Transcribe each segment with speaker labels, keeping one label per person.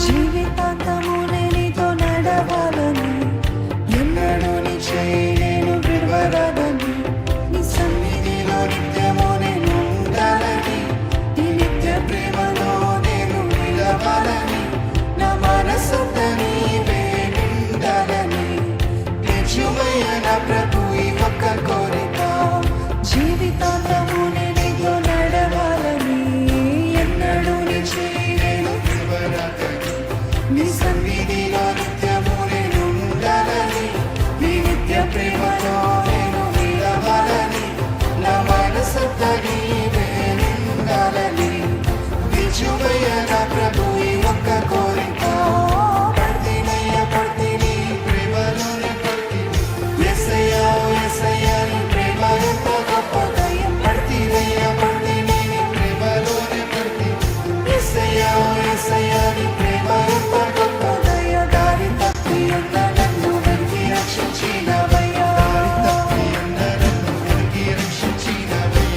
Speaker 1: జీవితాంతము నీతో నడవాలని, ఎన్నడూ నీ చేయి నేను విడవరాదని, నీ సన్నిధిలో నిత్యము నేను ఉండాలని, నీ నిత్య ప్రేమలో నేను నిలవాలని, నా మనసంతా నీవే నిండాలని, నిజమయ్య నా ప్రభు ఈ ఒక్క కోరిక. జీవితాంతము నీతో నడవాలని, ఎన్నడూ నీ చేయి నేను విడవరాదని, నీ సన్నిధిలో నిత్యము నేను ఉండాలని, నీ నిత్య ప్రేమలో నేను నిలవాలని, నా మనసంతా నీవే నిండాలని, నిజమయ్య నా ప్రభు ఈ ఒక్క కోరిక. పడితేనయ్య పడితేని ప్రేమలోనే పడితేని, యేసయ్యా యేసయ్యా నీ ప్రేమ ఎంత గొప్పదయ్య. పడితేనయ్య పడితేని నీ ప్రేమలోనే పడితేని, యేసయ్యా యేసయ్యా నీ ప్రేమ ఎంత గొప్పదయ్య. దారి తప్పి ఉన్న నన్ను వెతికి రక్షించినవయ్యా, దారి తప్పి ఉన్న నన్ను వెతికి రక్షించినవయ్యా.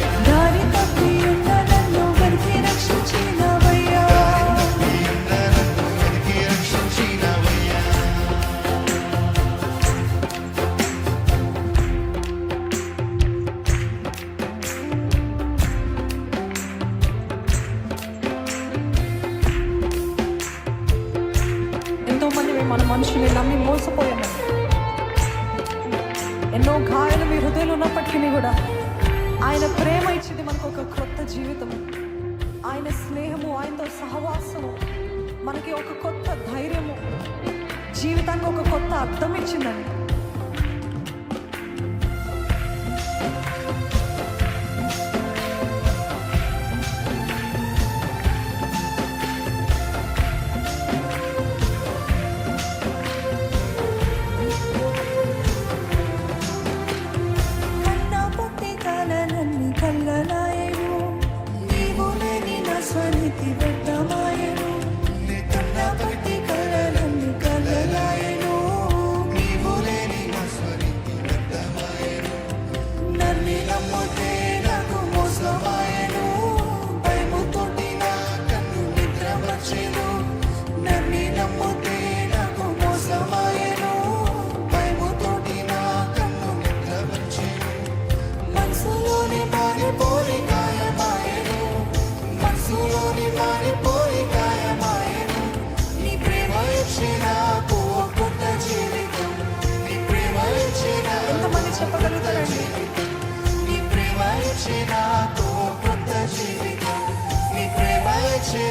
Speaker 1: ఎంతో మంది మన మనుషుల్ని నమ్మి మోసపోయామని, ఎన్నో గాయాలు మీ హృదయంలో ఉన్నప్పటికీ కూడా ఆయన ప్రేమ ఇచ్చింది మనకు ఒక క్రొత్త జీవితం. ఆయన స్నేహము, ఆయనతో సహవాసము మనకి ఒక కొత్త ధైర్యము, జీవితానికి ఒక కొత్త అర్థం ఇచ్చిందండి. కన్నా పొట్టి కాలనన్ని కళ్ళలాయను, నీవు లేని నా స్వనిధి వ్యర్థమాయను. కన్నా పొట్టి కాలనన్ని కళ్ళలాయను, నీవు లేని నా స్వనిధి వ్యర్థమాయను. నన్ను నమ్మితే నాకు మోసమాయను, భయముతోటి నా కన్ను నిద్ర వచ్చెను. నన్ను నమ్మితే నాకు మోసమాయను, భయముతోటి నా కన్ను నిద్ర వచ్చెను. మనసులోని మారిపోయి గాయమాయను, మనసులోని మారిపోయి గాయమాయను. నీ ప్రేమ ఇచ్చి నాకు కొత్త జీవితం, నీ ప్రేమ ఇచ్చి ఎంతమంది చెప్పగలుగుతారండి? నీ ప్రేమ ఇచ్చి నాకు కొత్త జీవితం, నీ ప్రేమ ఇచ్చి